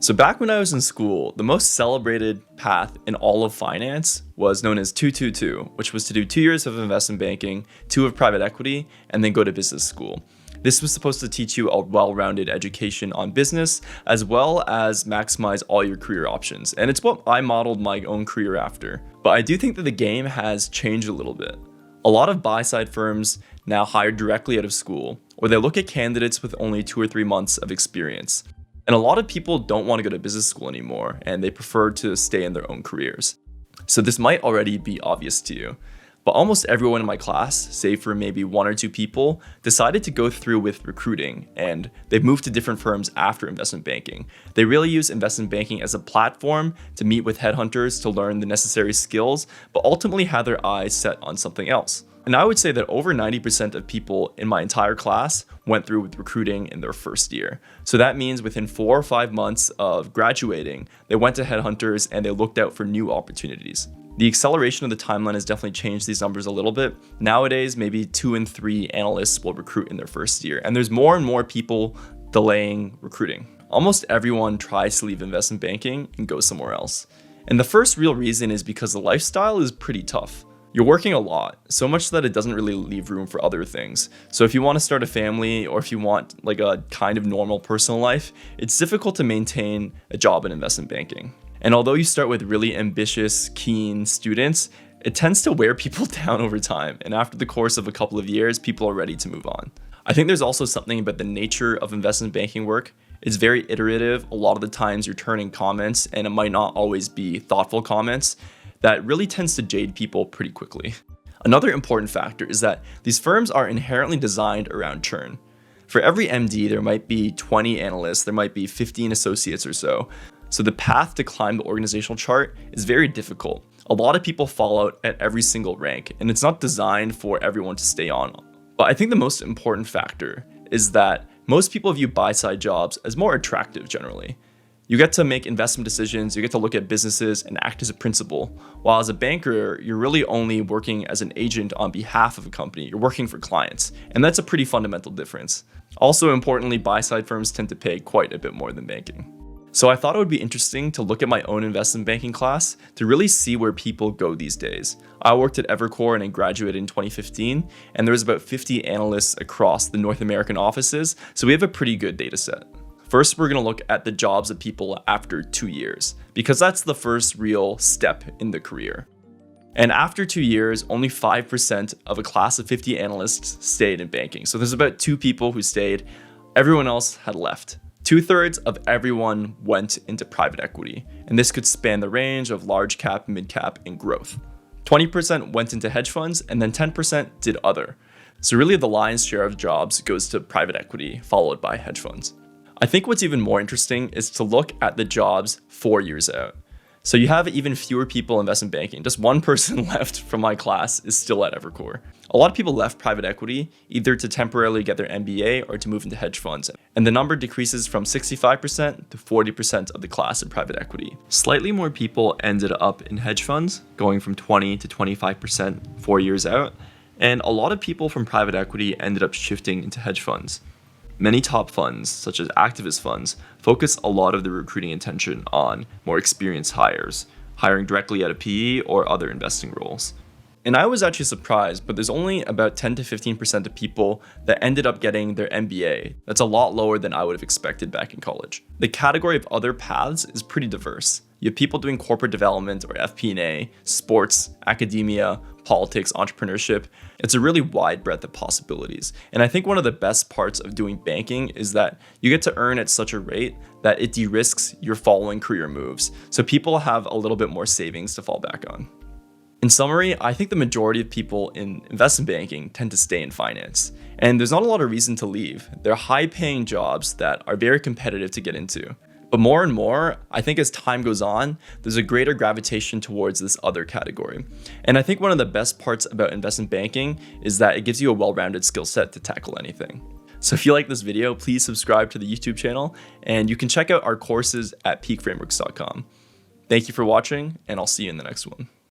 So back when I was in school, the most celebrated path in all of finance was known as 222, which was to do 2 years of investment banking, 2 of private equity, and then go to business school. This was supposed to teach you a well-rounded education on business, as well as maximize all your career options. And it's what I modeled my own career after. But I do think that the game has changed a little bit. A lot of buy-side firms now hire directly out of school, or they look at candidates with only 2 or 3 months of experience. And a lot of people don't want to go to business school anymore, and they prefer to stay in their own careers. So this might already be obvious to you, but almost everyone in my class, save for maybe 1 or 2 people, decided to go through with recruiting, and they've moved to different firms after investment banking. They really use investment banking as a platform to meet with headhunters to learn the necessary skills, but ultimately have their eyes set on something else. And I would say that over 90% of people in my entire class went through with recruiting in their first year. So that means within 4 or 5 months of graduating, they went to headhunters and they looked out for new opportunities. The acceleration of the timeline has definitely changed these numbers a little bit. Nowadays, maybe 2 and 3 analysts will recruit in their first year, and there's more and more people delaying recruiting. Almost everyone tries to leave investment banking and go somewhere else. And the first real reason is because the lifestyle is pretty tough. You're working a lot, so much that it doesn't really leave room for other things. So if you want to start a family, or if you want like a kind of normal personal life, it's difficult to maintain a job in investment banking. And although you start with really ambitious, keen students, it tends to wear people down over time. And after the course of a couple of years, people are ready to move on. I think there's also something about the nature of investment banking work. It's very iterative. A lot of the times you're turning comments, and it might not always be thoughtful comments. That really tends to jade people pretty quickly. Another important factor is that these firms are inherently designed around churn. For every MD, there might be 20 analysts, there might be 15 associates or so. So the path to climb the organizational chart is very difficult. A lot of people fall out at every single rank, and it's not designed for everyone to stay on. But I think the most important factor is that most people view buy-side jobs as more attractive generally. You get to make investment decisions, you get to look at businesses and act as a principal. While as a banker, you're really only working as an agent on behalf of a company. You're working for clients, and that's a pretty fundamental difference. Also importantly, buy-side firms tend to pay quite a bit more than banking. So I thought it would be interesting to look at my own investment banking class to really see where people go these days. I worked at Evercore and I graduated in 2015, and there was about 50 analysts across the North American offices, so we have a pretty good data set. First, we're going to look at the jobs of people after 2 years, because that's the first real step in the career. And after 2 years, only 5% of a class of 50 analysts stayed in banking. So there's about 2 people who stayed. Everyone else had left. 2/3 of everyone went into private equity, and this could span the range of large cap, mid cap, and growth. 20% went into hedge funds, and then 10% did other. So really the lion's share of jobs goes to private equity, followed by hedge funds. I think what's even more interesting is to look at the jobs 4 years out. So you have even fewer people in investment banking. Just 1 person left from my class is still at Evercore. A lot of people left private equity either to temporarily get their MBA or to move into hedge funds. And the number decreases from 65% to 40% of the class in private equity. Slightly more people ended up in hedge funds, going from 20 to 25% 4 years out. And a lot of people from private equity ended up shifting into hedge funds. Many top funds, such as activist funds, focus a lot of their recruiting attention on more experienced hires, hiring directly out of PE or other investing roles. And I was actually surprised, but there's only about 10 to 15% of people that ended up getting their MBA. That's a lot lower than I would have expected back in college. The category of other paths is pretty diverse. You have people doing corporate development or FP&A, sports, academia, politics, entrepreneurship. It's a really wide breadth of possibilities. And I think one of the best parts of doing banking is that you get to earn at such a rate that it de-risks your following career moves. So people have a little bit more savings to fall back on. In summary, I think the majority of people in investment banking tend to stay in finance. And there's not a lot of reason to leave. They're high-paying jobs that are very competitive to get into. But more and more, I think as time goes on, there's a greater gravitation towards this other category. And I think one of the best parts about investment banking is that it gives you a well-rounded skill set to tackle anything. So if you like this video, please subscribe to the YouTube channel, and you can check out our courses at peakframeworks.com. Thank you for watching, and I'll see you in the next one.